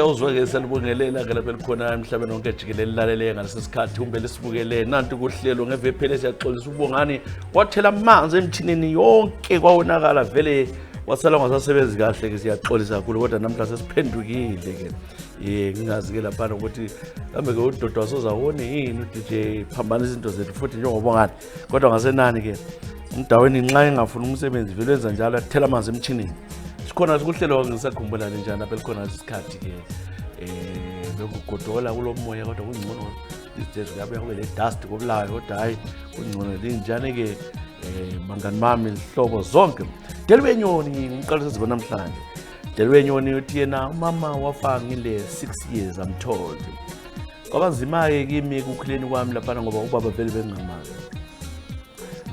awuzwake salibongelela ke lapha likhona emhlabeni wonke jikelele lalele ngalesi sikhathi umbele sibukele nanti kuhlelo ngevephele siyaxolisa ubongani wathela amanzi emthinini yonke kwawonakala vele wasala ngasasebenzi kahle ke siyaxolisa kakhulu kodwa namhlanje sesiphendukile ke ngingazi ke lapha ukuthi kambe ke uDodo wasozawone yini uDJ phambana izinto zethu futhi njengobongani kodwa ngasenani ke umdaweni nxa engafuna umsebenzi vele wenza njalo athela amanzi emthinini sikhona kuhlelo ngisakhumbula njani lapha likhona isikhathi ke bekugodola kulomoya kodwa kungcono isidezi kuyabe kube le dust kobulayo kodwa hayi kungcono linjani ke mangani mami ihlobo zonke Delwenyoni ngiqalisa sibo namhlanje Delwenyoni uthi yena umama wafa ngile 6 years I'm told kwabanzima ke kimi kukhuleni kwami lapha ngoba ubaba vele bengamazi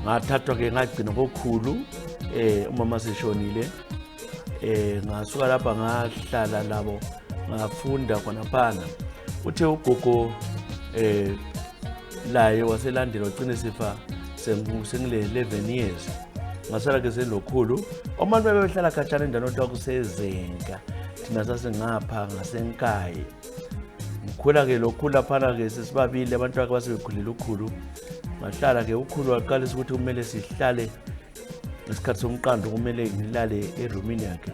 ngathathwa ke ngagcina kokhulu umama seshonile ngasuka lapha ngahlala labo ngafunda khona phana uthe ugogo laye waselandela ugcine sifa sengile 11 years ngasala ke selokhulu abantu bebehlala khatshana endaweni othiwa kusezenka thina sasingapha ngasenkayi ngikhula ke lokhulu laphana ke sesibabili abantu bakhe basebekhulile ukhulu ngahlala ke ukhulu waqalisa ukuthi kumele sihlale ngesikhathi somqando kumele ngilale erumini yakhe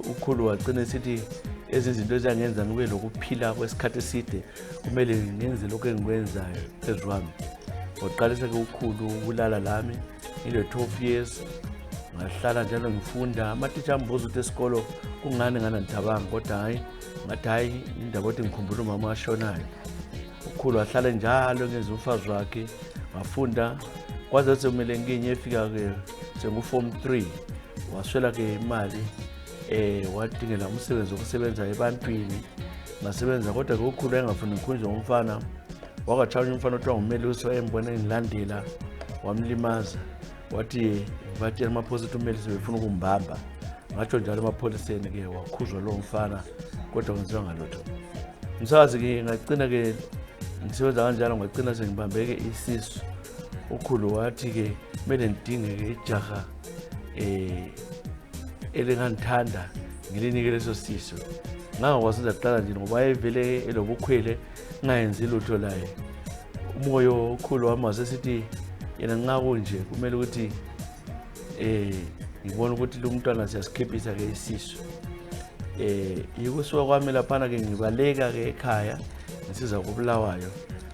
ukhulu wagcina sithi ezizinto eziyangenza ngibe lokuphila kwesikhathi eside kumele ngenze lokho engikwenzayo ezwami waqalisa ke ukhulu ukulala lami ile 12 years ngahlala njalo ngifunda amatitsha ambuza ukuthi esikolo kungani nganandithabanga kodwa hayi ngathi hayi indaba ukuthi ngikhumbula umama washonayo ukhulu wahlala njalo ngenza umfazi wakhe ngafunda kwaze sekumele nginye efika ke sengu-form 3 waswela ke imali wadingela umsebenzi wokusebenza ebantwini ngasebenza kodwa ke ukhulu engafuni ngikhunjwe ngumfana wakatshaya umfana othiwa ngumeli usayembona engilandela wamlimaza wathi batshela amaphoyisa umeli sebefuna ukumbamba ngatsho njalo emapholiseni ke wakhuzwa lo mfana kodwa kwenziwa ngalutho umsakazi ke ngagcina ke ngisebenza kanjalo ngagcina sengibambeke isisu ukhulu wathi ke kumele ngidinge ke ijaha elingandithanda ngilinike leso siso ngangakwazi ngaqala nje ngoba ayevele elobukhwele ngayenzi lutho laye umoya ukhulu wami wasesithi yena nxa kunje kumele ukuthi ngibona ukuthi lo mntwana siyasikhiphisa ke isiso yikusuka kwami laphana ke ngibaleka ke ekhaya ngisiza koBulawayo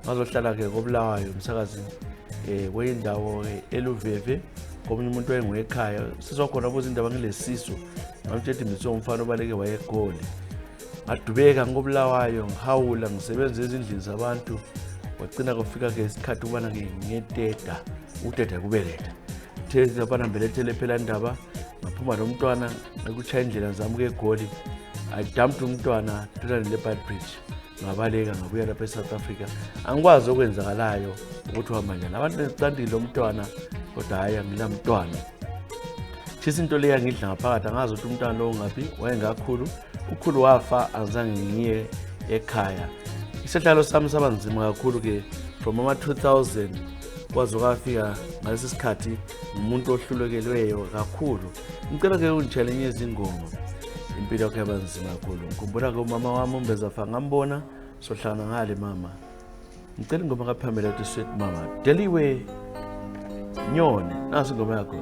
ngazohlala ke koBulawayo umsakazi kweyindawo eluveve komunye umuntu oyengekhaya sizokhona ukuthi indaba ngilesiso ngamtshela ukuthi umfana obaleke wayegoli ngadubeka ngoBulawayo ngihawula ngisebenza ezindlini zabantu wagcina kufika ke isikhathi ubana ke ngiyeteta uteta kubeletha thezi lapha mbelethele phela indaba ngaphuma lo mntwana ekuchaya indlela zami ke egoli I dumped umntwana duzane leBad Bridge ngabaleka ngabuya lapha eSouth Africa angikwazi okwenzakalayo ukuthi uhamba njani abantu bezicandile lo mntwana kodwa hayi ngilamntwana thisa into leya ngidla ngaphakathi angazi ukuthi umntwana lo ngaphi wayengakhulu ukhulu wafa angizange ngiye ekhaya isihlalo sami sabanzima kakhulu ke from ama 2000 kwaze kwafika ngalesi sikhathi umuntu ohlulekelweyo kakhulu ngicela ke ungitshele izingoma impilo yakhe yabanzima kakhulu ngikhumbula ke umama wami umbezafa ngambona sohlala ngale mama ngicela ingoma kaPamela ethi Sweet Mama Deliwe Nyoni nasi ingoma yakho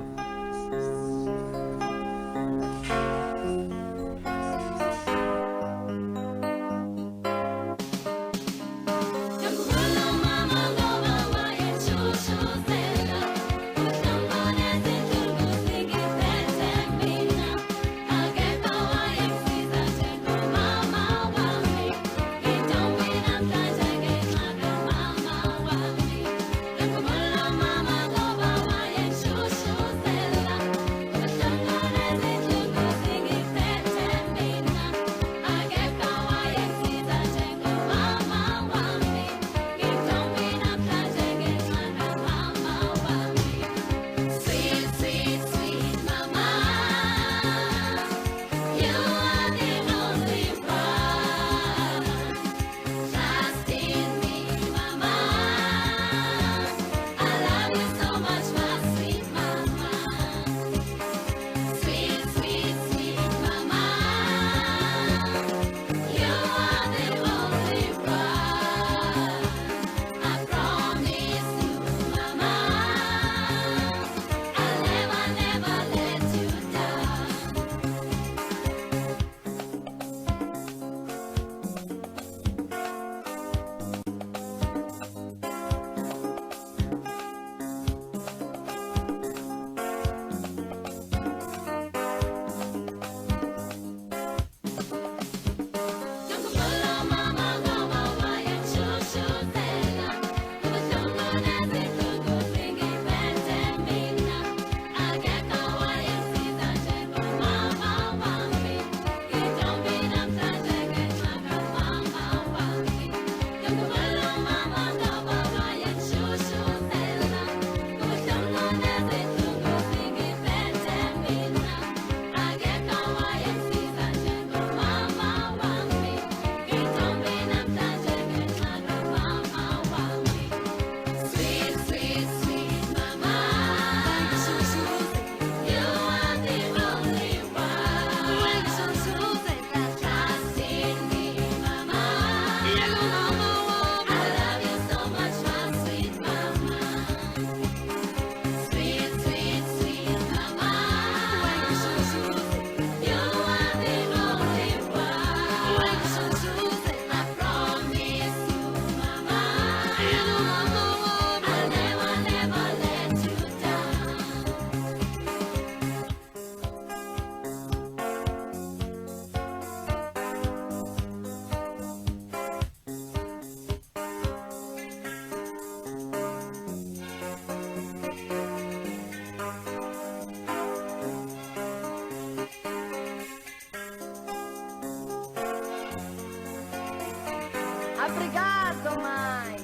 Obrigado, mãe,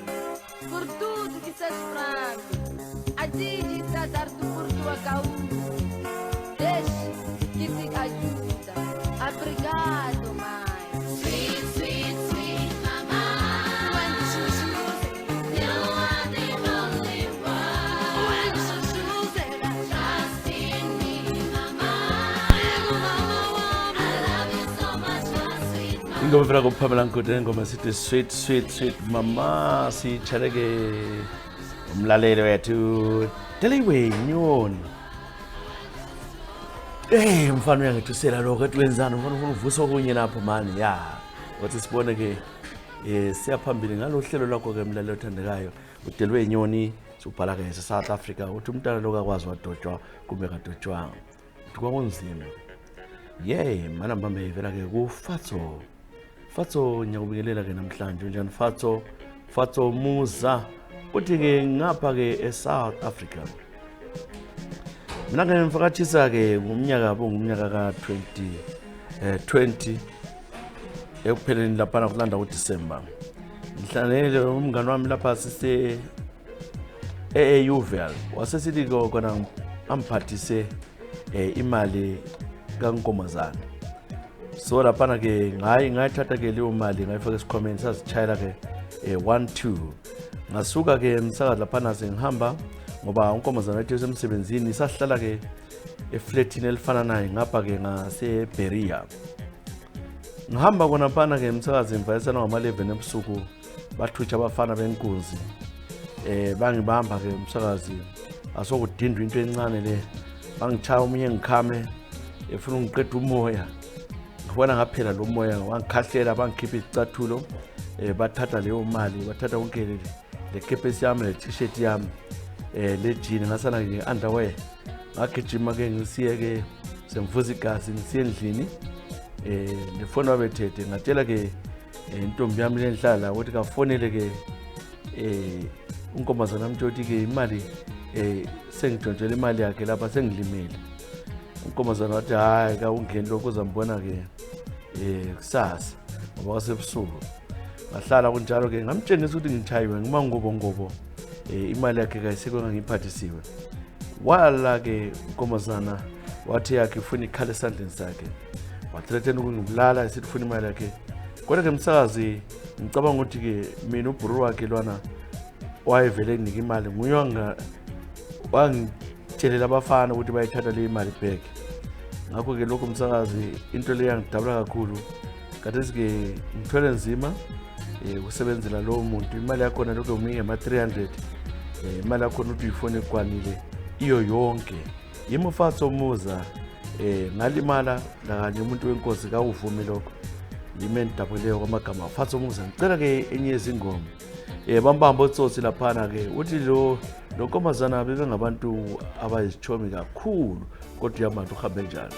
por tudo que estás esperando. A ti está a dar-te por tua causa. Deixe que te ajuda. Obrigado, mãe. Sweet, sweet, sweet mama. When you choose, You are the only one. when you choose, Trust in me, mama. mama, I love you so much, my sweet mama. ingoma efika kuphamela nkuthe ingoma sithi sweet sweet sweet mama siyitsheleke umlaleli wethu Deliwe Nyoni. Mfana uyangethusela lokho ethi wenzani ufuna uvusa okunye lapho mani ya wathi sibone ke siyaphambili ngalohlelo lwakho ke mlaleli othandekayo uDeliwe Nyoni ubhala ke South Africa uthi umntana lo akwazi wadotshwa kumbe kadotshwanga uthi kwakunzima manamba mevela ke ku Fatso ngiyakubingelela ke namhlanje njani Fatso Muza uthi ke ngapha ke eSouth Africa mina ke ngimfakathisa ke ngumnyaka ka 2020 ekupheleni lapha kulanda uDisemba ngihlanele umngane wami lapha sise Uval wasesithi kona amphathise imali kaNkomazana so lapha ke ngayithatha ke leyo mali ngayifaka esikhwameni sazichayela ke 12 ngasuka ke emsakazi lapha sengihamba ngoba uNkomazana wethu esemsebenzini sahlala ke eflatini elifana naye ngapha ke ngaseBeria ngihamba kona phana ke emsakazi emvayisana ngama11 ebusuku bathutsha abafana benkunzi bangibamba ke umsakazi asokudindwa into encane le bangichaya umunye ngikhame efuna ungiqeda umoya ngibona ngaphela lo moya wangikhahlela bangikhipha izicathulo bathatha leyo mali bathatha konke le kepesi yami le t-shirt yami le jean ngasana nge underwear ngagijima ke ngisiye ke sengivuza igazi ngisiye endlini le phone wabethethe ngatshela ke intombi yami lenhlala ukuthi kafonele ke uNkomazana amtshoti ke imali sengijontshela imali yakhe lapha sengilimele uNkomazana wathi hayi ka ungeni lokho uzambona ke kusasa ngoba kwasebusuku ngahlala kunjalo ke ngamtshengisa ukuthi ngichayiwe ngimangobongobo imali yakhe kayisekho ngangiphathisiwe wala ke uNkomazana wathi yakhe ufuna ikhala esandleni sakhe wathethena ukungibulala esithi ufuna imali yakhe kodwa ke umsakazi ngicabanga ukuthi ke mina ubhuru wakhe lwana wayevele enika imali nguyonga wangitshelela abafana ukuthi bayithatha le imali back ngakho ke lokho umsakazi into le yangidabula kakhulu kade ke ngithwele nzima ukusebenzela lo muntu imali yakho lokho umningi ama 300 imali yakho uthi uyifone kwanile iyo yonke yimo Fatso Muza ngalimala kanye umuntu wenkosi kawuvumi lokho yimeni dabuleyo kwamagama Fatso Muza ngicela ke enye izingoma bambamba otsotsi laphana ke uthi lo Nkomazana bebengabantu abayisichomi kakhulu kodwa yabantu uhambe njalo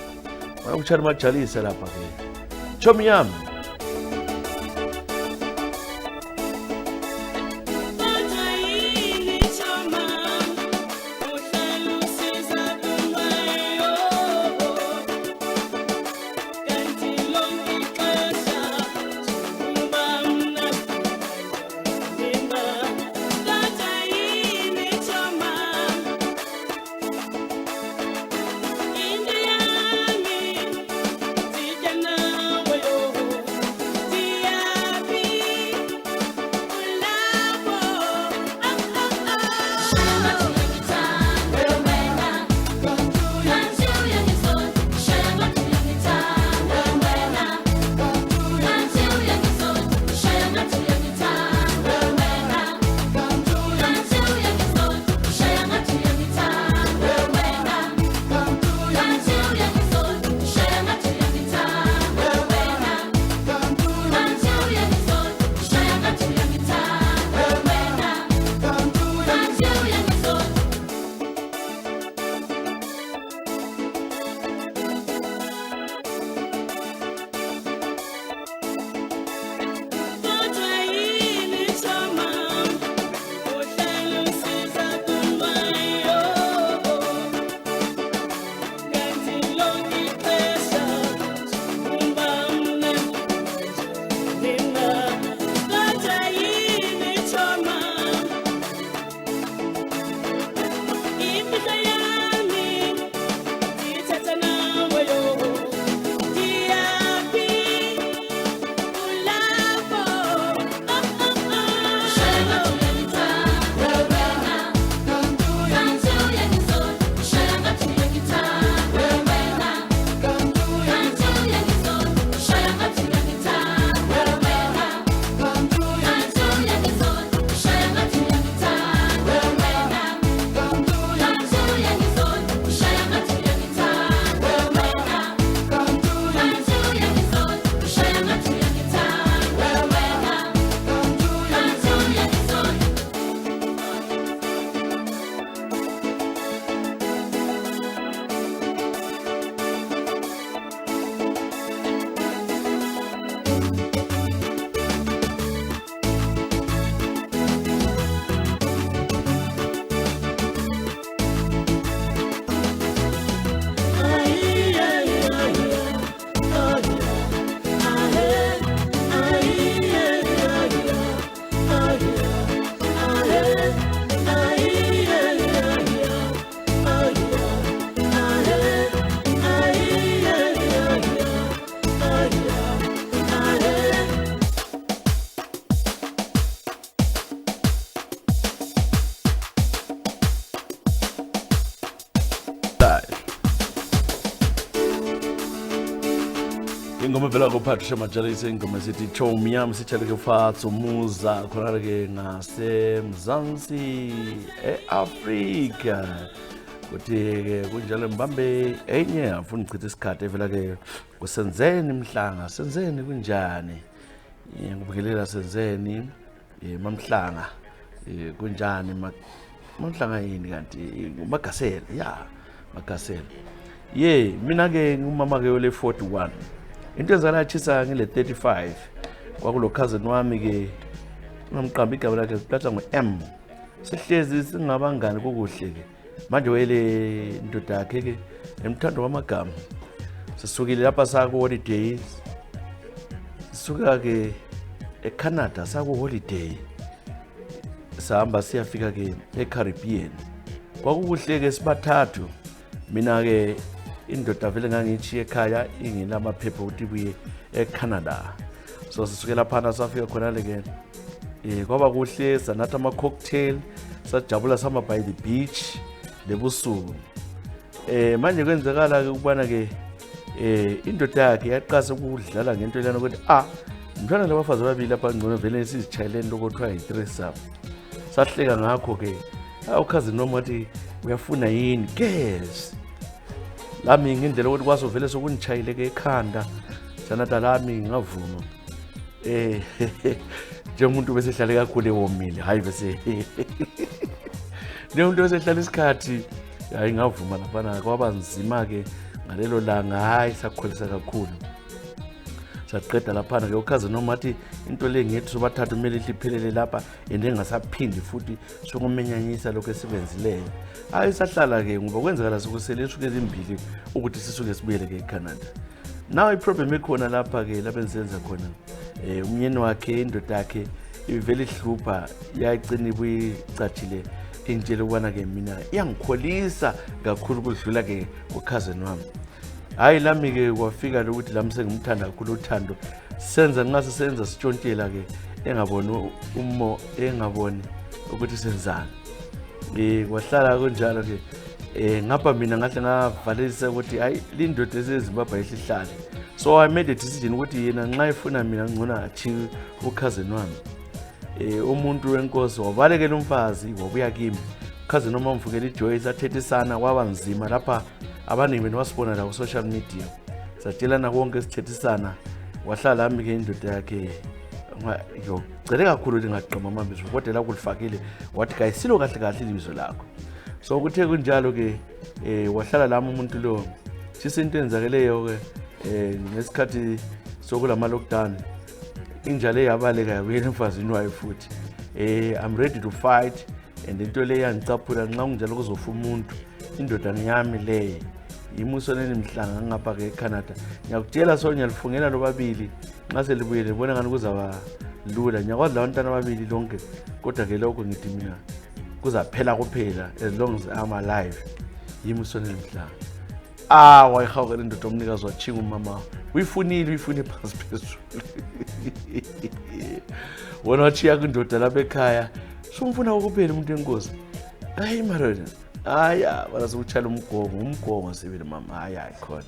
bayakuchana majalisa lapha ke chomi yami ingoma vela kuPatricia Majalisa ingoma esithi Chomi yami sitheleke fatso umuza khona ke ngasemzansi eAfrika kuthi ke kunjalo mbambe enye afuna uchitha isikhathi evela ke kusenzeni Mhlanga senzeni kunjani ngikubukelela senzeni mamhlanga kunjani mamhlanga yini kanti uMagasela ya Magasela mina ke ngumama ke ole 41 into ezala chisa ngile 35 kwakulo cousin wami ke ngamqamba igaba lakhe siqatha ngoM sihlezi singabangani kokuhle ke manje wele indoda yakhe ke emthando wamagama sisukile lapha saku holidays sisuka ke eCanada saku holiday sahamba siyafika ke eCaribbean kwakukuhle ke sibathathu mina ke indoda vele ngangithi ekhaya ingenamaphepha ukuthi buye eCanada so sisukela phana safika khona le ke kwaba kuhle sanatha ama cocktail sajabula sama by the beach lebusuku manje kwenzekala ke ukubana ke indoda yakhe yaqasa ukudlala ngento lena ukuthi mntwana labafazi ababili lapha ngcono vele sizichayeleni lokuthiwa yi-threesome sahleka ngakho ke ukhazi noma wathi uyafuna yini guess lami ngendlela ukuthi kwazovele sokunichayile ke ekhanda sanata lami ngavuma njengomuntu bese hlale kakhulu ewomile hayi bese njengomuntu bese hlale isikhathi hayi ngavuma lapha kwaba nzima ke ngalelo langa hayi sakholisa kakhulu saqeda lapha ke ukhazi noma athi into le ngethi sobathathu kumele ihliphelele lapha engasaphindi futhi sokumenyanyisa lokho esibenzileyo hayi sahlala ke ngoba kwenzekala sokusele isuke ezimbili ukuthi sisuke sibuyele ke eCanada now iproblem ekhona lapha ke lapha enzenza khona umnyeni wakhe indoda yakhe ivele ihlupha yayigcina ibuyicatshile intshele ukubana ke mina iyangikholisa kakhulu kudlula ke ukhazeni wami hayi lami ke kwafika lokuthi lami sengimthanda kakhulu uthando senza ngase senza sitshontshela ke engaboni engaboni ukuthi senzani kwahlala kunjalo ke ngapha mina ngahle ngavalisa ukuthi hayi lindoda eseZimbabwe ehlihla so I made a decision ukuthi yena nxa efuna mina ngcona athi ukhazeni wami umuntu wenkosi wabalekela umfazi wabuya kimi cousin noma mvukela iJoyce athethisana kwaba nzima lapha abaningi benwasibona la ku social media satshelana konke sithethisana wahlala lami ke indoda yakhe ngicele kakhulu lingaqhama amambizo kodwa la kulifakile wathi kayisilo kahle kahle ilizwe lakho so kuthe kunjalo ke wahlala lami umuntu lo sisinto enzakeleyo ke ngesikhathi sokulama lockdown injalo yabaleka yabuyela emfazini wayo futhi I'm ready to fight and into le yangicaphula nxa kunjalo kuzofa umuntu indoda ngiyami le imusoneni Mhlanga ngapha ke eCanada ngiyakutshela Sonya lifungela lobabili nxa selibuyele bona ngani kuzaba lula ngiyakwazi la bantwana ababili lonke kodwa ke lokho ngithi mina kuzaphela kuphela as long as I'm alive imusoneni Mhlanga wayihawukela indoda omnikazi wachinga umama uyifune phasi phezulu wona wachiya kwindoda lapha ekhaya somfuna ukuphela umuntu enkosi hayi marona aya barazokutshala umgongo sibili mama hayi khona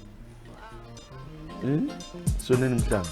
soneni Mhlanga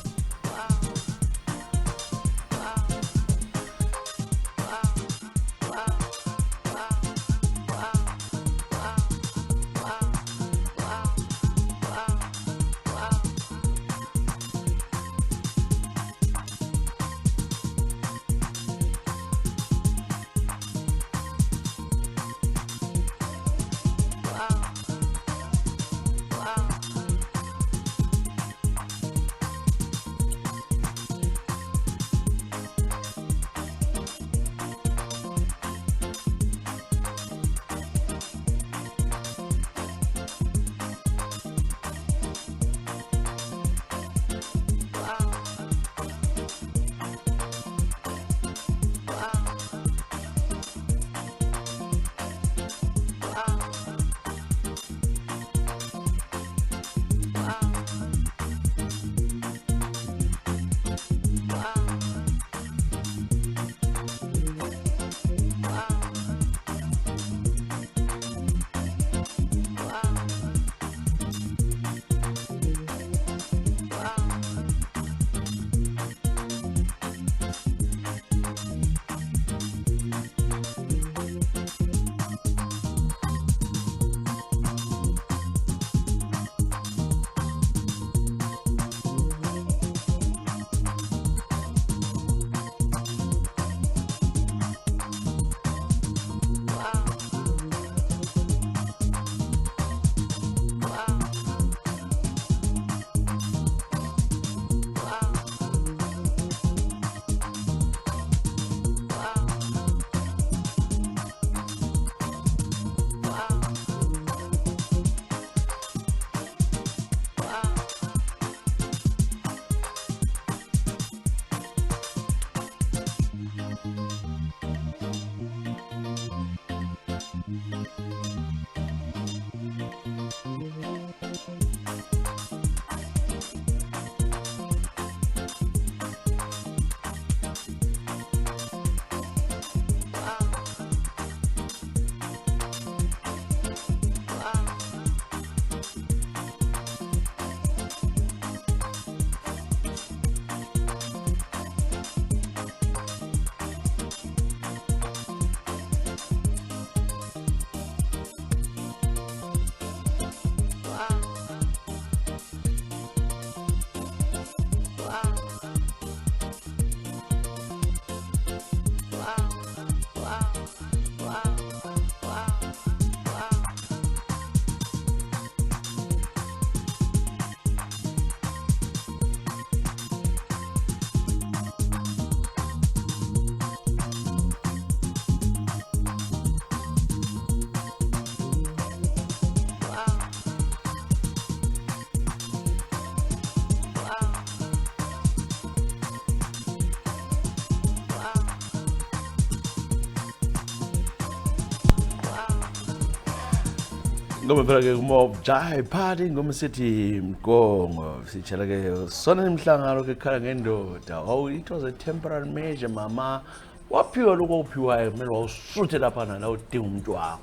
Ngoma phela ke Mob Jive Party ngoma sithi Mgongo sitshela ke sona imhlangano ke khala ngendoda. Oh, it was a temporary measure mama. Waphiwa lokho kuphiwayo kumele wawusuthe lapha nala udinga umuntu wakho.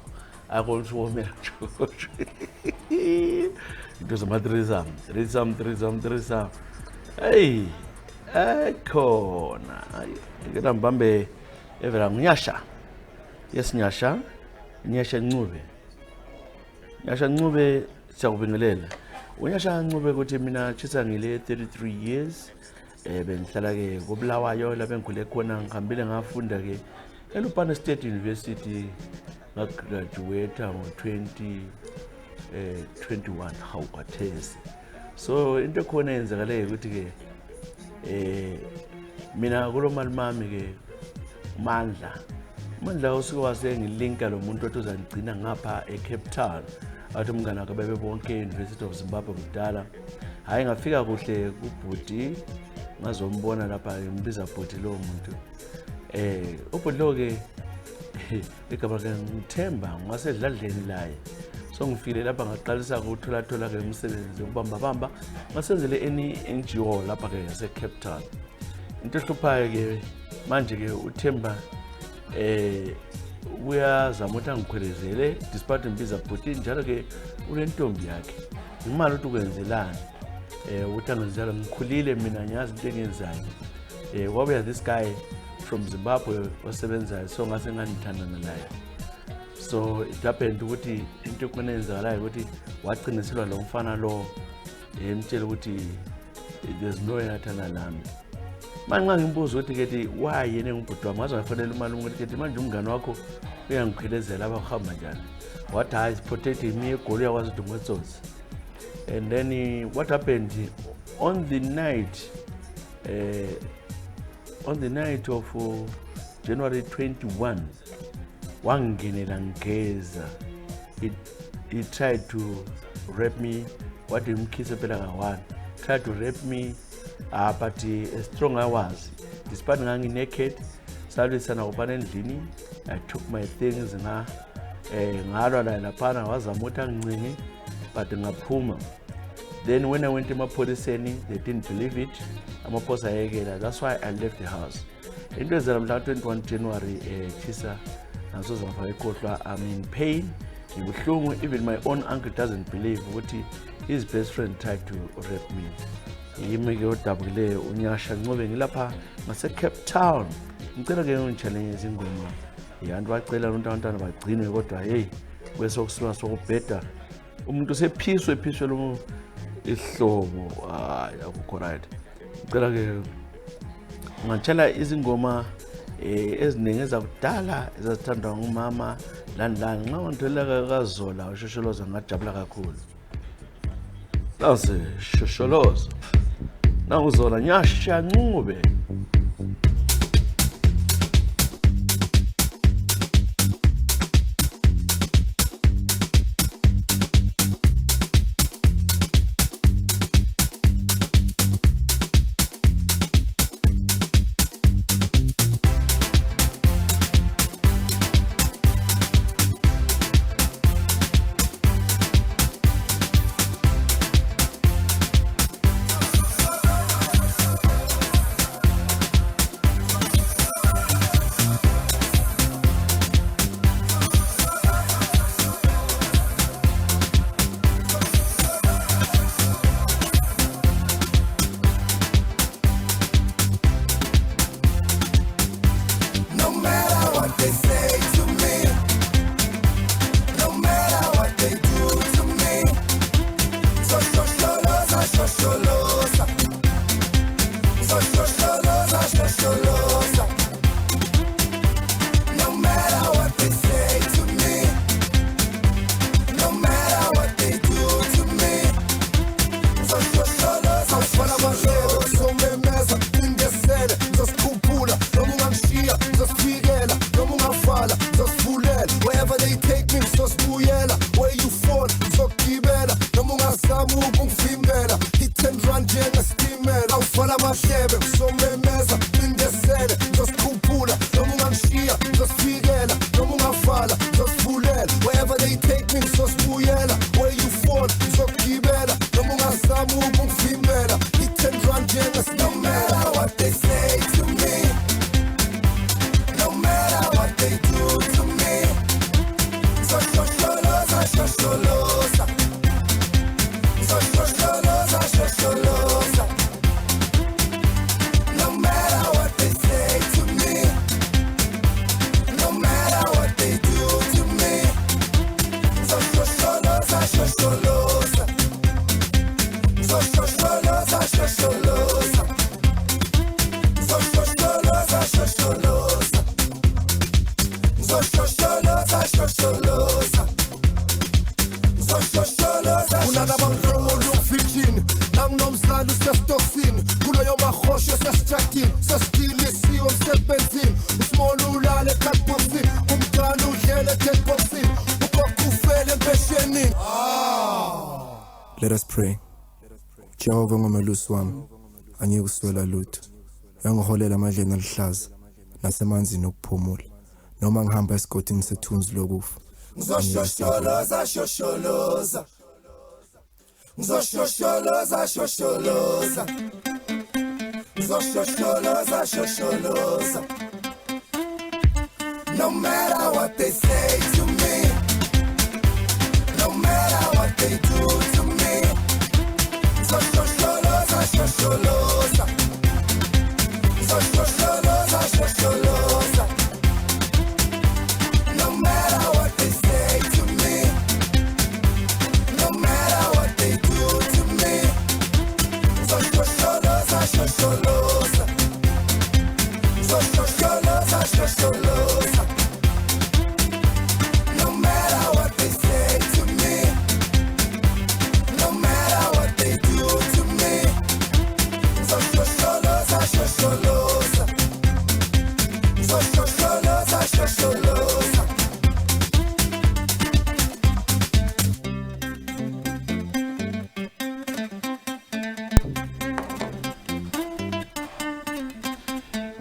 Akho uwomela George. It was a threesome. Hey, khona. Ngena mbambe evela ngunyasha. Yes Nyasha. Nyasha Ncube. Nyasha Ncube siyakubingelela. Unyasha Ncube ukuthi mina chisa ngile 33 years. Bengihlala ke koBulawayo lapha engikhule khona ngihambile ngafunda ke eLupane State University ngagraduate ngo-2021 hawukathesi. So into khona yenzakale ukuthi ke mina kulo mali mami ke Mandla usuke wasengilinka lo muntu othi uzangigcina ngapha eCape Town. Athi umngane wakhe bebe bonke eUniversity of Zimbabwe kudala. Hayi ngafika kuhle kubhuti ngazombona lapha ngibiza bhuti lo muntu. Ubhuti lo ke igama ke ngithemba ngasedladleni laye. So ngifile lapha ngaqalisa ukuthola ke umsebenzi ukubamba ngasenzele NGO lapha ke eCape Town. Into ehluphayo ke manje ke uThemba uyazama ukuthi angikhwelezele despite ngibiza bhuti njalo ke unentombi yakhe. Imali ukuthi ukwenzelani ukuthi angenzela ngikhulile mina ngiyazi into engenzayo. Wabuya this guy from Zimbabwe osebenzayo so ngase ngandithandana naye. So it happened ukuthi into ekonenzakalayo ukuthi wagciniselwa lo mfana lo emtshela ukuthi there's no way athanda nami. Manje ngimbuza ukuthi kethi why yena ngibhuti wami ngaze ngafanele imali ukuthi kethi manje umngane wakho uyangikhelezela lapha uhamba njani. What has protected me egoli yakwazi udungwetsotsi. And then what happened on the night of January 21 wangingenela ngeza. He tried to rape me. What imkhise phela ka1 tried to rape me. But as strong I was, despite being naked, sadly sana upana endlini. I took my things ngalwa la lapana wazamutha ngcini but ngaphuma. Then when I went to mapoliseni, they didn't believe it. Amaphosa ayekela. That's why I left the house. Into ezela mhla 21 January chisa nazoza ngafaka ikhohlwa. I'm in pain. Ngibuhlungu. Even my own uncle doesn't believe ukuthi his best friend tried to rape me. Yimi ke odabule unyasha Ncube ngilapha ngase Cape Town. Ngicela ke ngichalenge izingoma. Abantu bacela abantwana bagcinwe kodwa hey bese okusima sokubheda. Umuntu sephiswe lo ihlobo akukho right. Ngicela ke ngicela izingoma eziningi ezakudala ezathandwa ngumama landla nxa ngithola kaZola ushosholoza ngajabula kakhulu. Nase shosholoza Nanguzola Nyasha Ncube. dilisiwe umsebenzini usimona ulale ekhadboxini umntwana udlele edeadboxini ugogo ufele empeshenini. Let us pray. Jehova ngomelusi wami angeke uswela lutho. Yangiholela amadleni aluhlaza nasemanzini okuphumula noma ngihamba esigodini sethunzi lokufa. Ngizoshosholoza shosholoza. Ngizoshosholoza shosholoza. Ngizoshosholoza shosholoza. No matter what they say to me, no matter what they do to me, ngizoshosholoza shosholoza. Ngizoshosholoza shosholoza. No matter what they say to me, no matter what they do to me, ngizoshosholoza shosholoza. Ngizoshosholoza shosholoza. No matter what they say to me, no matter what they do to me, ngizoshosholoza shosholoza. Ngizoshosholoza shosholoza.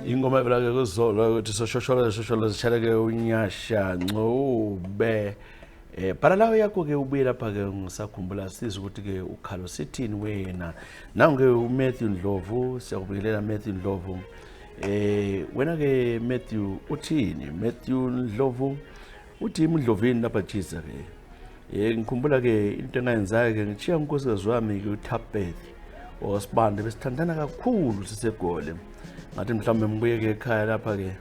ingoma ebelake kuzolo ukuthi soshoshola zichaleke unyasha Ncube para lawo yakho ke ubuye lapha ke ngisakhumbula siza ukuthi ke ukhalo sithini wena nangu ke uMatthew Ndlovu siyakubingelela Matthew Ndlovu wena ke Matthew uthini Matthew Ndlovu uthi imdlovini lapha Jesus ke ngikhumbula ke into engayenzayo ke ngichiya unkosikazi wami ke uThabeth osibande besithandana kakhulu sisegole ngathi mhlawumbe ngibuye ke ekhaya lapha ke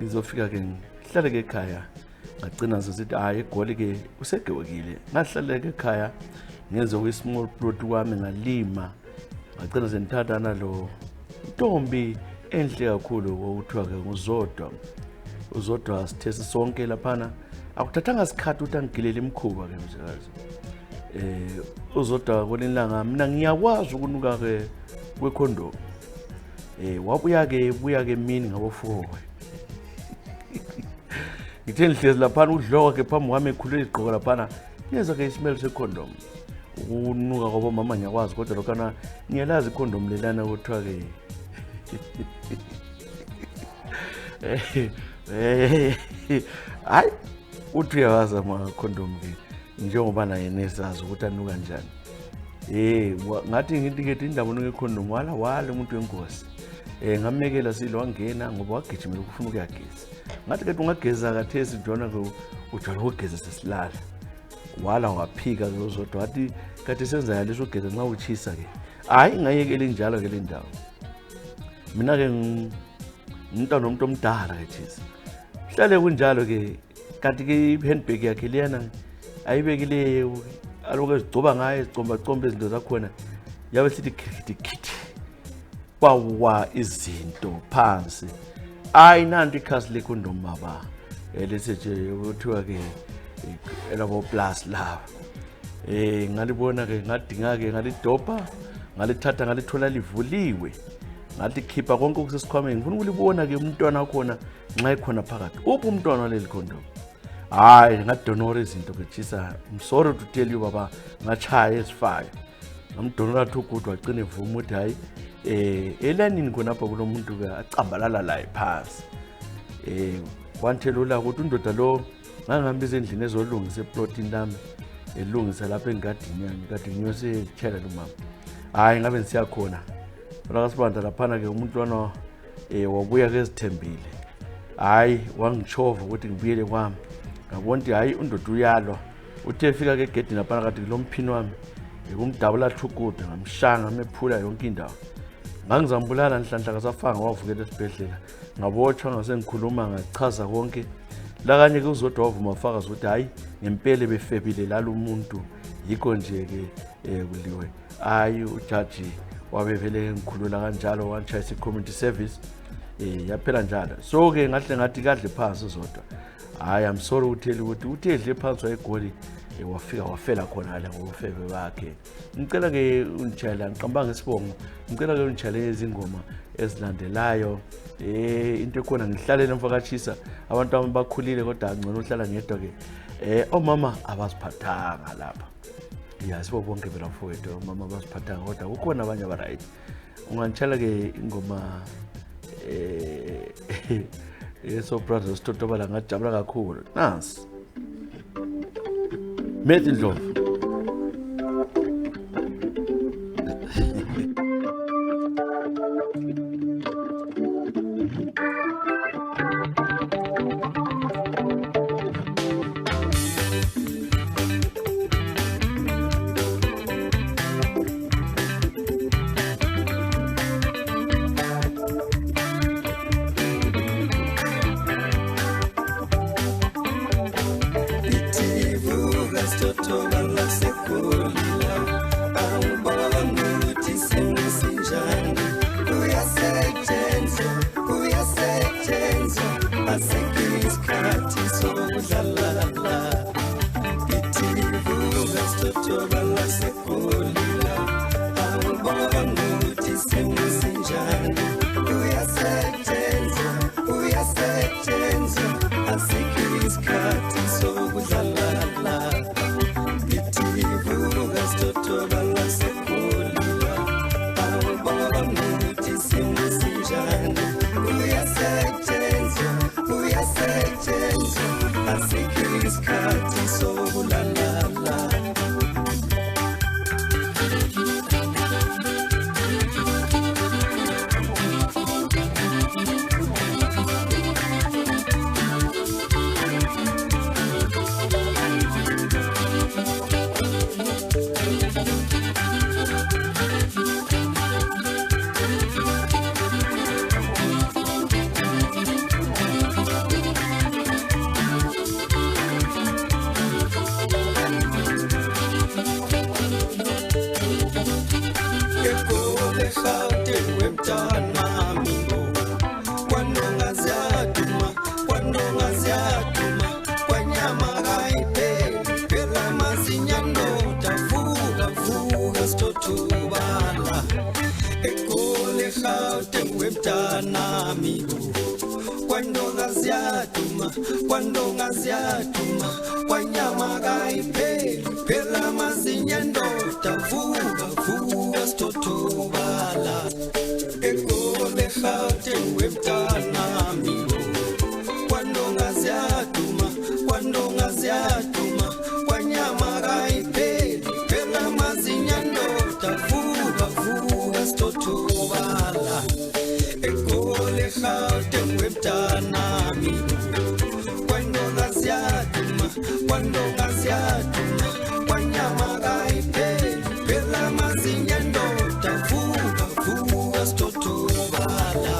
ngizofika ke ngihlale ke ekhaya ngagcina sithi hayi egoli ke usegewekile ngahlale ke ekhaya ngenze ku small plot wami ngalima ngagcina senithatha nalo intombi enhle kakhulu okuthiwa ke uzodwa sithe sonke laphana akuthathanga isikhathi ukuthi angigilele imkhuba ke msakazi uzodwa kolilanga mina ngiyakwazi ukunuka ke kwekhondo wabuya ke mini ngabo 4 ngithe ngihlezi laphana udloka ke phambi kwami ekhulule igqoko laphana ngezwa ke ismell secondom ukunuka kwabo mama ngiyakwazi kodwa lokana ngiyalazi icondom lelana kuthiwa ke hayi uthi uyawazi ama condom ke njengoba naye nesazi ukuthi anuka kanjani ngathi ngithi indaba unuka icondom wala umuntu wenkosi ngamekela silo wangena ngoba wagijimela ukufuna ukuyageza ngathi ke ungageza kathesi njona ke ujwala ukugeza sesilala wala waphika ke uzodwa wathi kathi senza yaleso ugeza nxa uchisa ke hayi ngayekele njalo ke le ndawo mina ke ngumntwana nomuntu omdala ke thisi hlale kunjalo ke kanti ke handbag yakhe liyana ayibekile aloku ezigcoba ngaye izicomba izinto zakhona yabe sithi khithi kwawa izinto phansi ayinanti ikhasi lecondom baba leseje ukuthiwa ke elabo plus lava ngalibona ke ngadinga ke ngalidopa ngalithatha ngalithola livuliwe ngalikhipha konke okusesikhwameni ngifuna ukulibona ke umntwana wakhona nxa ekhona phakathi uphi umntwana leli condom hayi ngadonora izinto ke Chisa I'm sorry to tell you baba ngachaya esifaya ngamdonora thugudwa agcine vuma uthi hayi elanini khonapha kulomuntu ke acambalala la ephansi wanthela ukuthi undoda lo ngangihambiza endlini ezolungisa eplotini lami elungisa lapha engadini yami kade ngiyose tshela lo mama hayi ngabe nsiyakhona la kasibanda laphana ke umuntu wana wabuya ke ezithembile hayi wangichova ukuthi ngibuyele kwami ngabona ukuthi hayi undoda uyalwa uthe fika ke egedini laphana kade lo mphini wami kumdabula thukuda ngamshanga mephula yonke indawo ngangizambulala nhlanhla kasafanga wavukela esibhedlela ngabotshwa ngasengikhuluma ngachaza konke la kanye ke uzodwa wavuma wafakaza ukuthi hayi ngempela befebile lalo umuntu yikho nje ke kuliwe hayi ujaji wabevele ngikhulula kanjalo wanchayisa community service yaphela njalo so ke ngahle ngathi kadle phansi uzodwa hayi I'm sorry utheli ukuthi uthedle phansi wayegoli wafika wafela khona-ke ngobufebe bakhe. Ngicela-ke unitshayela, ngiqamba ngesibongo, ngicela-ke unitshayele izingoma ezilandelayo. Into ekhona ngihlalele mfakatshisa, abantu abakhulile kodwa ngcono uhlala ngedwa-ke. Omama abaziphathanga lapha. Ya sibo bonke phela mfowethu, omama abaziphathanga kodwa kukhona abanye aba-right. Ungangitshela-ke ingoma yeSopranos Totobala ngajabula kakhulu. Nansi Methi Ndlovu. Cuando ngaziatuma kwanyama kayipheli phela mazinya ndoda vuka sithothobala egole Gauteng wemntanami cuando ngaziatuma kwanyama kayipheli phela mazinya ndoda vuka sithothobala egole Gauteng wemntanami cuando ngaziatuma kwanyama kayipheli phela mazinya ndoda vuka sithothobala.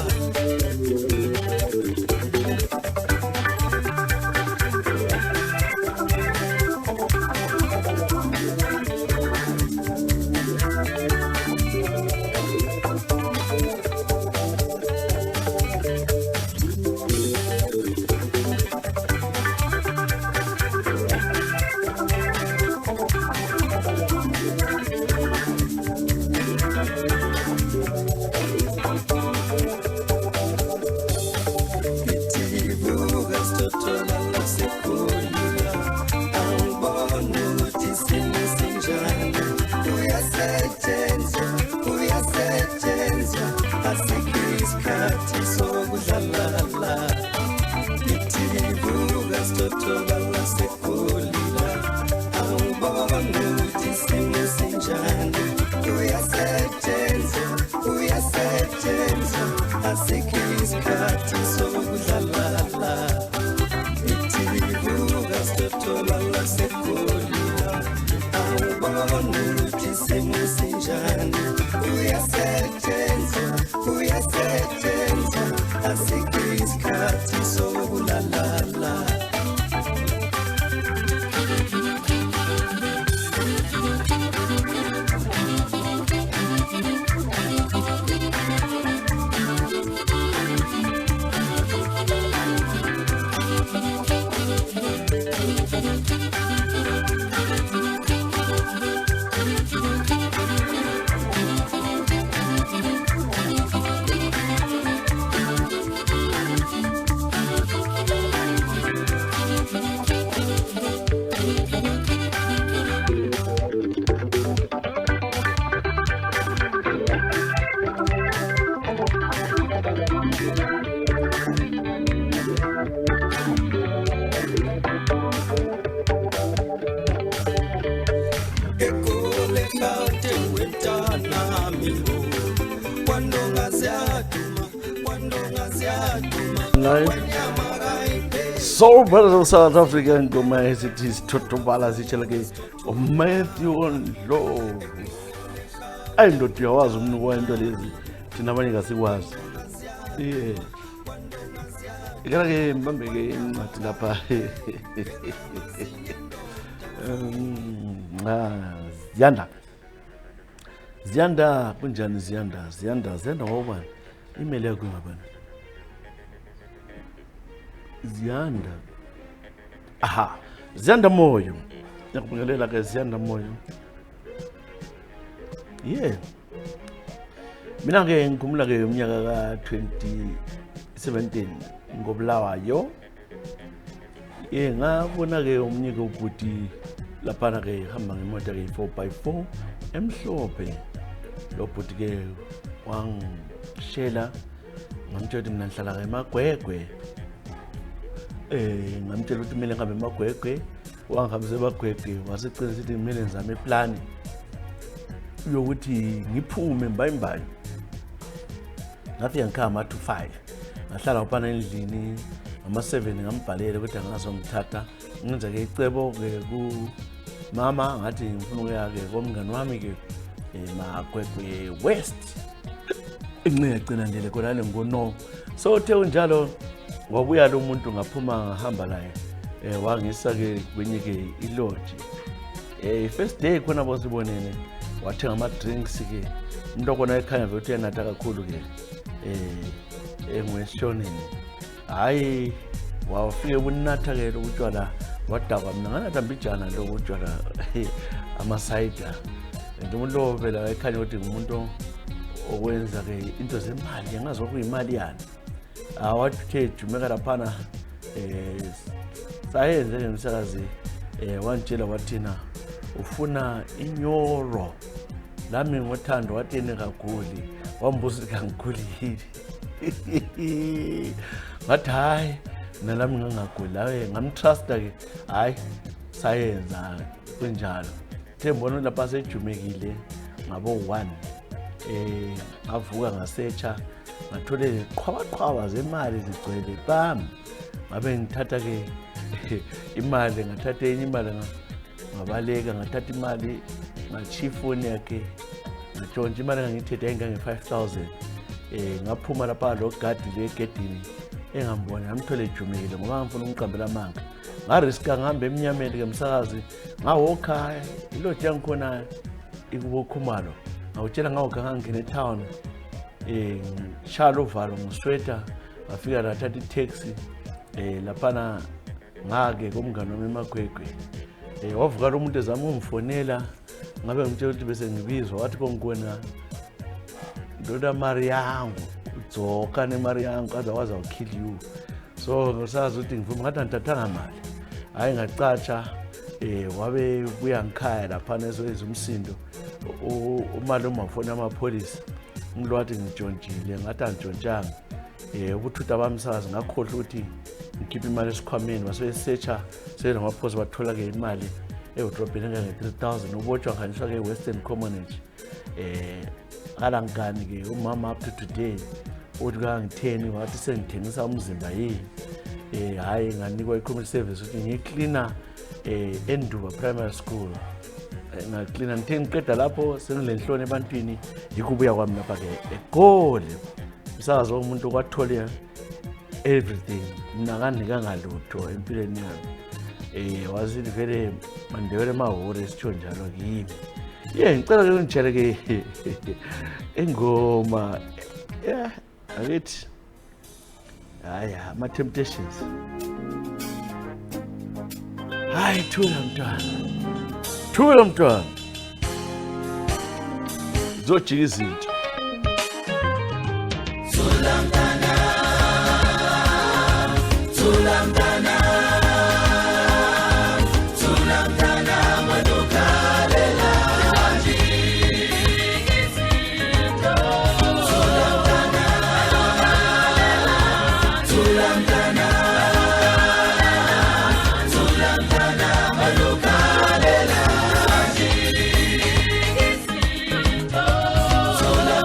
Soul Brothers of South Africa ngoma esithi sithotobala sitshela ke uMatthew Ndlovu. Ayi ndoda uyawazi umnuko wento lezi thina abanye kasikwazi. Ikala ke mbambe ke incwadi lapha. Ziyanda kunjani Ziyanda ngobani? Email yakho ngabani? Ziyanda Moyo. Ngiyakubingelela ke Ziyanda Moyo. Mina ke ngikhumula ke umnyaka ka 2017 ngobulawayo. Ngabona ke umnyaka ubhuti lapha ke hamba ngemoto ke 4x4 emhlophe. Lo bhuti ke wangishela ngamtshela mina ngihlala ke eMagwegwe. Ngamtshela ukuthi kumele ngihambe eMagwegwe, wangihambisa eMagwegwe wasecinisa ukuthi kumele ngizame iplan yokuthi ngiphume mbayimbayi. Ngathi ngikhama 2-5 ngahlala uphana endlini ama-7 ngambhalele ukuthi angazongithatha ngenza ke icebo ke ku mama ngathi ngifuna ukuya ke komngani wami ke eMagwegwe West engcina ndele khona le ngono. So uthe unjalo wabuya lo muntu ngaphuma ngahamba naye wangisa ke kwenye ke ilodge. First day khona bosibonene wathenga ama drinks ke umuntu okona ekhanya vele uthi yanatha kakhulu ke engweshonini. Hayi wafike ubunatha ke lokutshwala wadaba mina nganatha mbijana lokutshwala ama-cider. Umuntu lo vela ekhanya ukuthi ngumuntu okwenza ke into zemali yangazi okuyimali yani. Wathi Jumeka laphana sayenze ngemsakazi wantshela wathina ufuna inyoro lami ngothando wathini kakhulu wambuza kakhulu yini ngathi hayi nalami ngangagula ngamtrusta ke hayi sayenza kunjalo. Thembona lapha sejumekile ngabo 1 ngavuka ngasearcha ngathole qhwaqhwa zemali zigcwele bam ngabe ngithatha ke imali ngathatha enye imali ngabaleka ngathatha imali ngachifoni yakhe ngitshontsha imali ngangithethe engange 5,000 ngaphuma lapha lo gadi legedini engambona ngamthole ejumekile ngoba ngifuna umqambela amanga ngariska ngihamba eminyameni ke msakazi ngawokha ilo jangikhona ikubokhumalo ngawutshela ngawokha ngangena etown ngishalo valo ngisweta ngafika nathatha itaxi laphana ngake kumngani wami eMagwegwe. Wavuka lo muntu ezama ungifonela ngabe ngimtshela ukuthi bese ngibizwa wathi konkuwena ndoda Mariyangu udzoka neMariyangu otherwise I'll kill you. So ngisazi ukuthi ngivuma ngathi ngithathanga mali hayi ngacatsha wabe buya ngikhaya laphana ezwenza umsindo umali umafoni amapholisa ngilwathi ngitshontshile ngathi angitshontshanga ubuthutha bamsakazi ngakhohlwa ukuthi ngikhiphe imali esikhwameni wasesearcha sele ngaphosa wathola ke imali edrobheni engange 3,000 ubotshwa nganjiswa ke Western Commonwealth. Ala ngani ke umama up to today uthi kangitheni wathi sengithengisa umzimba yini hayi nganikwa i-community service ukuthi ngicleaner eNduba Primary School ngacleaner ngithe ngiqeda lapho sengilenhloni ebantwini yikubuya kwami lapha ke eGoli msakazi womuntu kwathola everything mina kanginika ngalutho empilweni yami wazithi vele mandewele emahora esitsho njalo kimi ngicela ke ungitshele ke ingoma akithi hayi ama-temptations hayi thula mntwana zojika izinto Sola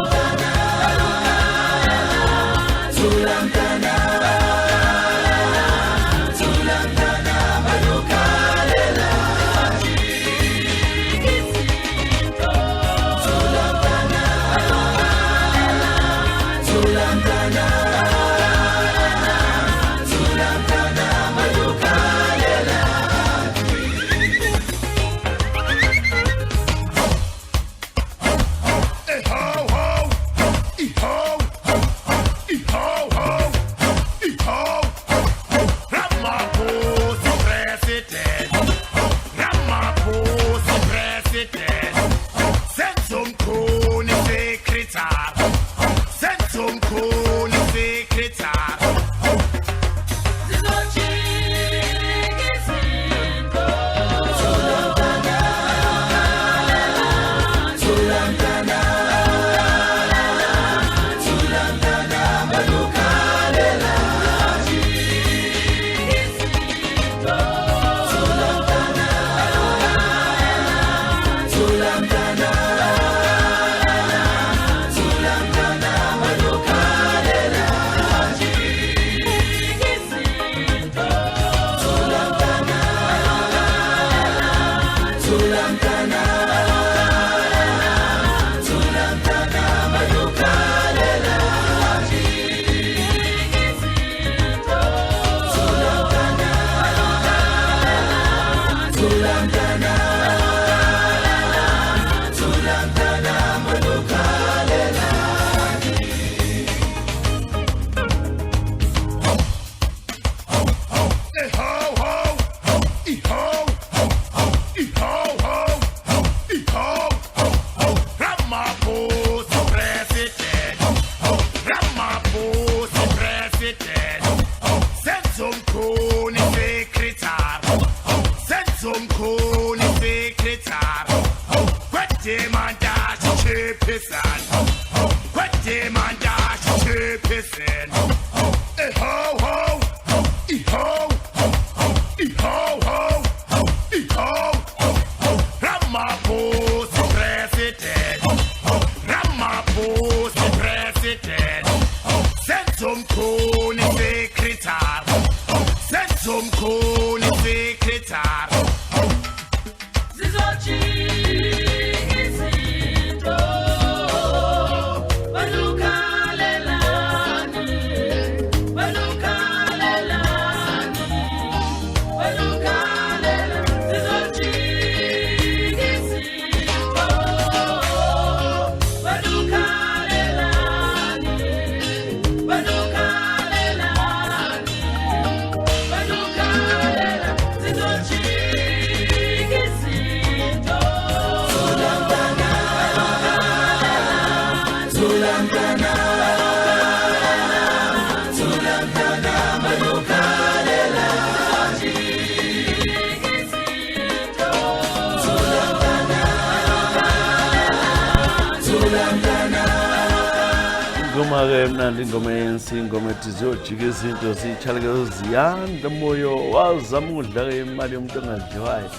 Uma-ke mnandi ingoma yensi ingoma ethi ziyojika izinto ziyitshaleke ziyanda moyo wazama ukudla-ke imali yomuntu ongadliwayo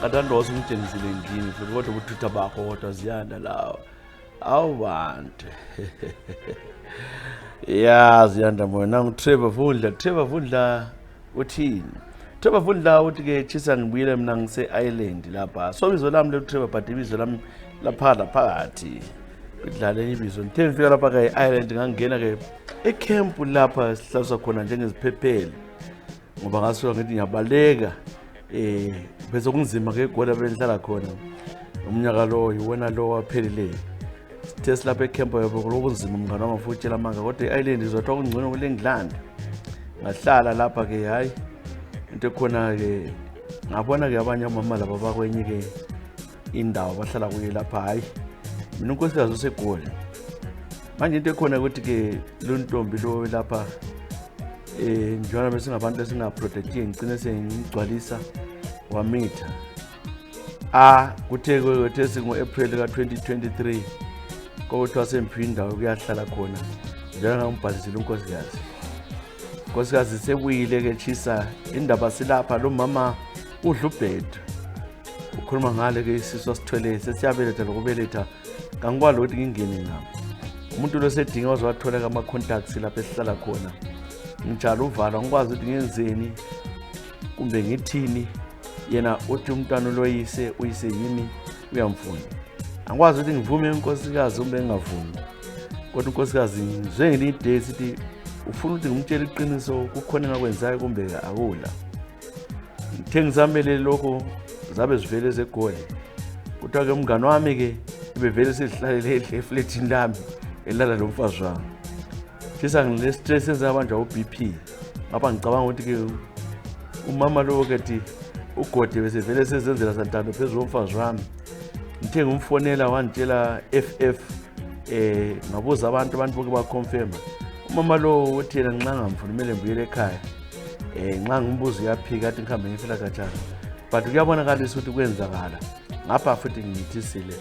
kanti andoze umtshengisile ngini futhi kodwa ubuthutha bakho kodwa ziyanda lawa awubante ya ziyanda moyo nangu Trevor Vundla uthini Trevor Vundla uthi-ke chisa ngibuyile mina ngise-Ireland lapha so ibizo lami le-Trevor but ibizo lami lapha phakathi idlale ibizo ngithe ngifika lapha ke e-Ireland ngangena ke ecamp lapha sihlaliswa khona njengeziphepheli ngoba ngasuka ngithi ngiyabaleka bese kunzima ke eGoli bengihlala khona umnyaka lo yiwona lo waphelileyo sithe silapha ecamp yabo kulobunzima mngane wami futhi la manga kodwa e-Ireland izothiwa kungcono kule England ngahlala lapha ke hayi into khona ke ngabona ke abanye omama laba bakwenye ke indawo bahlala kuye lapha hayi mina unkosikazi useGoli manje into ekhona ukuthi ke lo ntombi lo lapha njalo bese ngabantu esingaprotective ngicine sengigcwalisa wamitha kuthe singo-April ka-2023 kodwa semphiwe indawo kuyahlala khona njalo ngambhalisile unkosikazi sebuyile ke chisa indaba silapha lo mama udla ubhedu ukhuluma ngale ke isisu asithwele sesiyabeletha lokubeletha kangikwalo ukuthi ngingene ngami umuntu lo sedinga wazowathola ama contacts lapha esihlala khona ngijala uvala ngikwazi ukuthi ngenzeni kumbe ngithini yena uthi umntwana lo uyise yimi uyamfuna angikwazi ukuthi ngivume unkosikazi kumbe ngingavumi kodwa unkosikazi ngizwe ngiday sithi ufuna ukuthi ngimtshele iqiniso kukhona engakwenzayo kumbe akula ngithe ngizamele lokho zabe zivele eGoli kuthiwa ke umngane wami ke ibevele sihlalele efletini lami elala lo mfazi wami chisa ngine-stress enza abantu u-BP ngapha ngicabanga ukuthi ke umama lo kethi ugode besevele sezenzela santando phezulu komfazi wami ngithe ngumfonela wantshela FF ngabuza abantu bonke baconfirma umama lo uthi yena nxa ngamfuna kumele ngibuyele ekhaya nxa ngimbuza uyaphika athi ngihambe ngifela kanjani but kuyabonakalisa ukuthi kwenzakala ngapha futhi ngithisile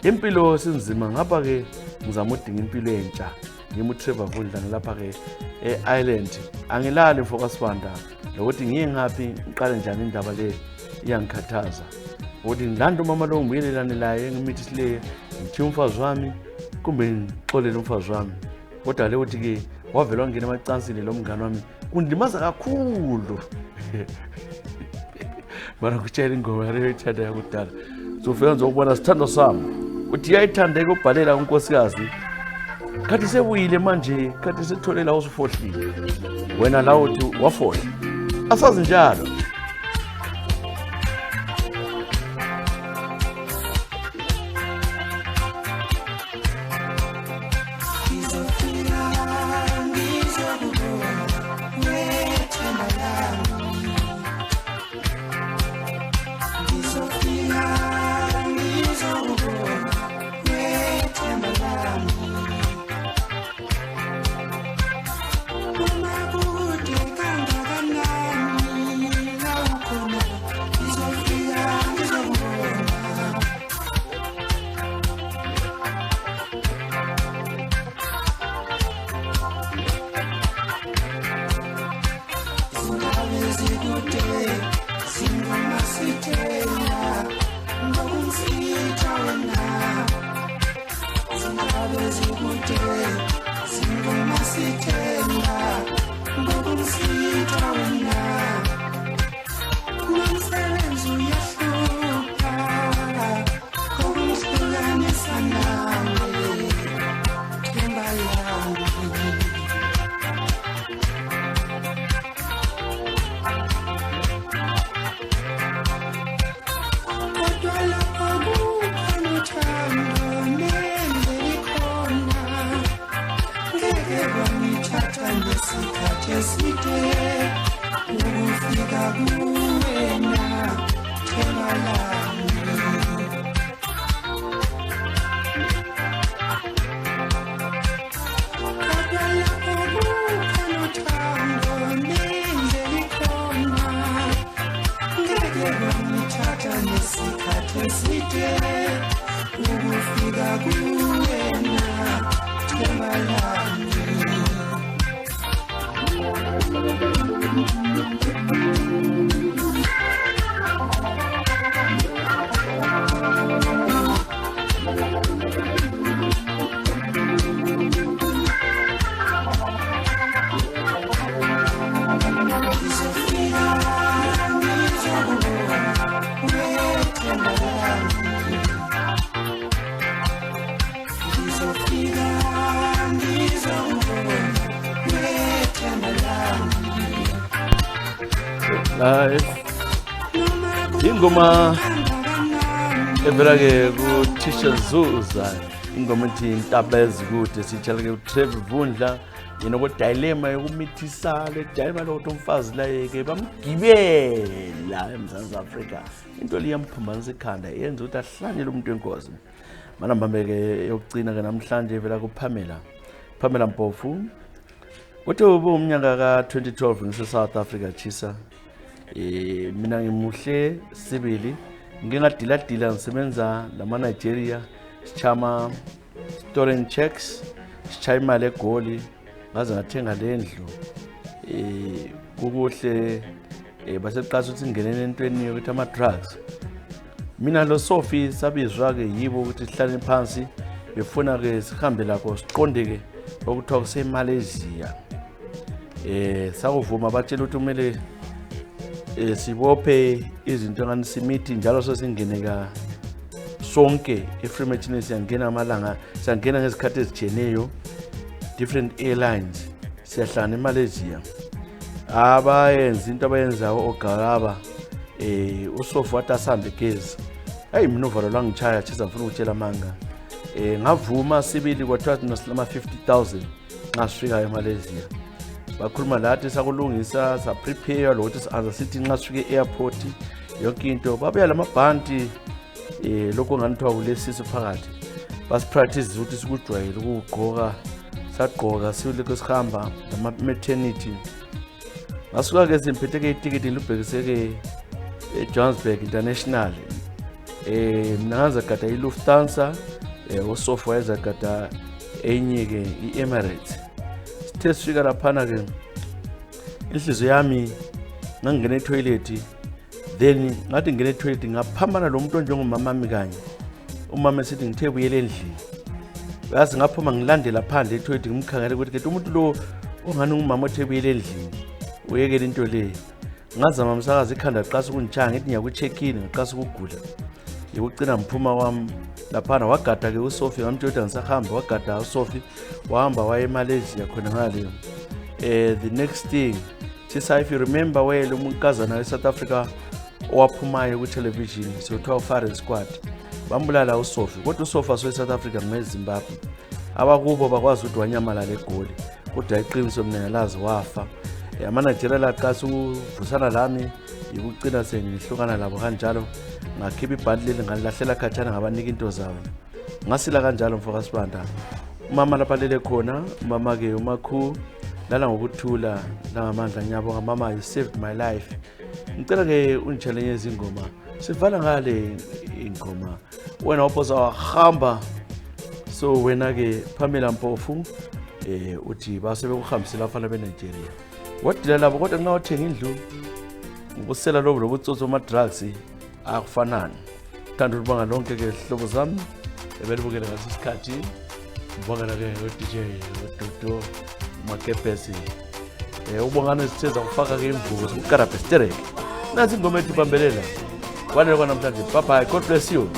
impilo sinzima ngapha ke ngizama udinga impilo entsha ngimi uTrevor Vundla ngilapha ke e-Ireland angilali focus banda ukuthi ngiye ngaphi ngiqale njani indaba le iyangikhathaza ukuthi ngilanda umama lo ngibuyelelane laye ngimithisileyo ngithi umfazi wami kumbe ngixolele umfazi wami kodwa le uthi ke wavela wangena emacansini lo mngane wami kundimaza kakhulu bana kutshela ingoma yale ethanda yakudala sofika ngizokubona sithando sami uthi yayithanda ukubhalela unkosikazi khathi sebuyile manje khathi setholela usufohlile wena la uthi wafohla asazi njalo ukufika kuwena themba lami Live ingoma evela-ke ku-Tisha Zuza, ingoma ethi intaba ezikude, siyitshela-ke uTrevor Vundla yena kodilema yokumithisana edilema lokuthi umfazi laye-ke bamgibela eMzantsi Afrika. Into le iyamphumbanisa ikhanda yenza ukuthi ahlanyele umuntu wenkosi. Manambambe-ke yokugcina-ke namhlanje evela kuPamela Mpofu. Uthi umnyaka ka-2012 ngise-South Africa Chisa. Mina ngimuhle sibili ngingadila ngisebenza nama-Nigeria sichama stolen checks, sichaya imali egoli, ngaze ngathenga le ndlu. Kukuhle baseqasha ukuthi ngingenele entweni yokuthi ama-drugs. Mina lo Sophie sabizwa-ke yibo ukuthi sihlale phansi befuna-ke sihambe lakho siqonde-ke okuthiwa kuse-Malaysia. Sakuvuma batshela ukuthi kumele sibophe izinto ngani simithi njalo sesingeneka sonke eFreematini siyangena amalanga siyangena ngezikhathi ezijeneyo different airlines siyahlana eMalaysia abayenza into abayenzayo ogaraba uSofu wathi asambe gezi hayi mina uvalo lwangichaya chiza ngifuna ukutshela manga ngavuma sibili kwathiwa nasilama 50,000 ngasifika eMalaysia. Bakhuluma lathi sakulungisa sa prepare lokuthi sianza sithi nxa sifike airport yonke into babuya lamabhanti lokho nganithiwa kulesisi phakathi bas practice ukuthi sikujwayele ukugqoka sagqoka siwuleke sihamba nama maternity ngasuka ke simphethe itikiti libhekiseke eJohannesburg International mina nganza gada iLufthansa uSofu wayeza gada enye ke iEmirates. Sithe sifika laphana ke inhliziyo yami ngangena etoilet then ngathi ngene etoilet ngaphambana lo muntu njengomama wami kanye umama esithi ngithe buyele endlini yazi ngaphuma ngilandela phandle etoilet ngimkhangele ukuthi ke umuntu lo ongani ngumama othe buyele endlini uyekela into le ngazama umsakazi ikhanda qasa ukunitshaya ngithi ngiyaku-check in ngiqasa ukugula yikucina mphuma wami laphana wagada ke uSophie ngamtshela ngisahamba wagada uSophie wahamba waye eMalaysia khona ngale. The next thing Chisa, if you remember well umunkazana weSouth Africa owaphumayo ku-television sokuthiwa uFarren Squad bambulala uSophie kodwa uSophie waseSouth Africa ngeZimbabwe abakubo bakwazi ukuthi wanyamalala egoli kodwa iqiniso mina ngalazi wafa. Ama-Nigeria laqasa ukuvusana lami yikucina sengihlukana labo kanjalo ngakhipha ibhandi leli ngalahlela khathana ngabanika into zabo ngasila kanjalo mfoka Sibanda. Umama lapha lele khona umama ke umakhu lala ngokuthula langamandla ngiyabonga mama, you saved my life. Ngicela ke ungitshelele izingoma sivala ngale ingoma wena ophoza wahamba so wena ke Pamela Mpofu uthi base bekuhambisela abafana beNigeria wadila labo kodwa nxa uthenga indlu ubusela lobo lobutsotsi ama-drugs akufanani. Thanda ukubanga lonke ke hlobo zami ebelibukele ngaso isikhathi ubongela ke uDJ uDodo Makepesi ubongana isitheza kufaka ke imvuko sokukarabhe stereke nansi ingoma ethi Bambelela kwanele kwanamhlanje. Bye bye, God bless you.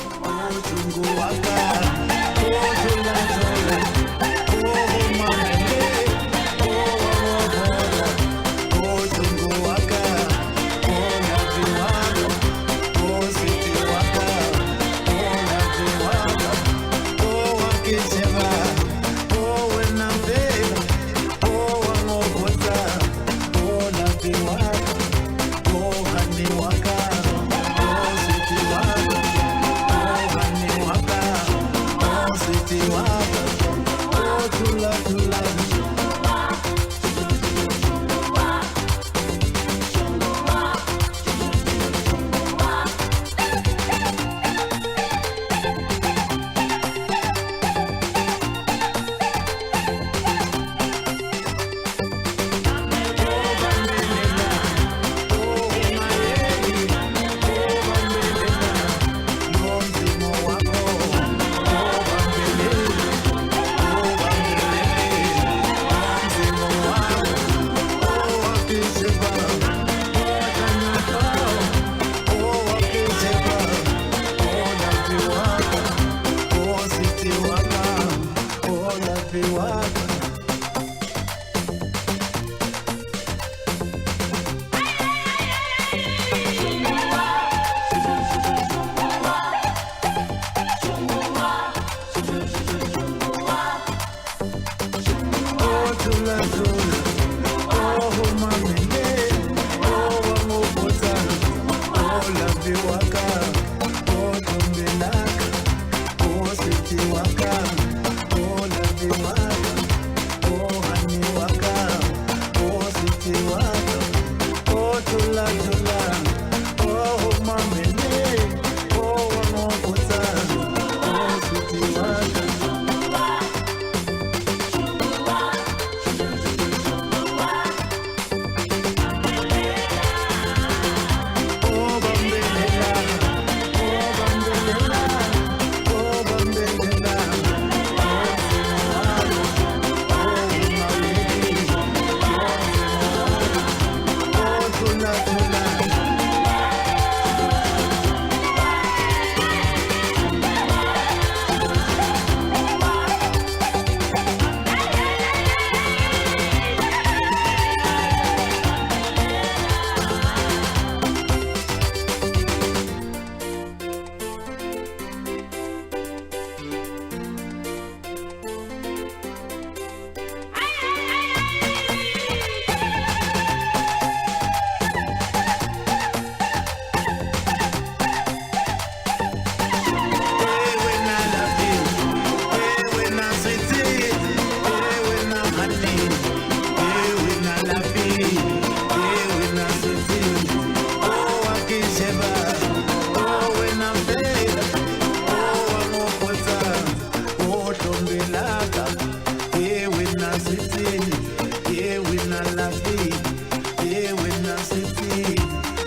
city,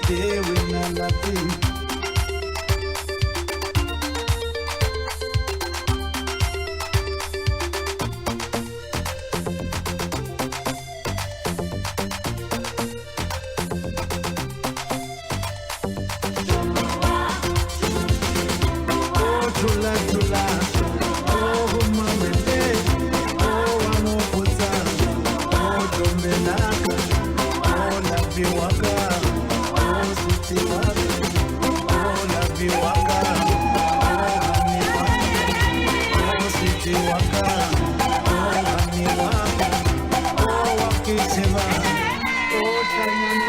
there we know nothing. Tula tula, oh mamende, oh amoputa, oh domenaka, oh labiwaka, oh sutiwaka, oh labiwaka, oh hamiwaka, oh sutiwaka, oh hamiwaka, oh wakitema, oh tanyana.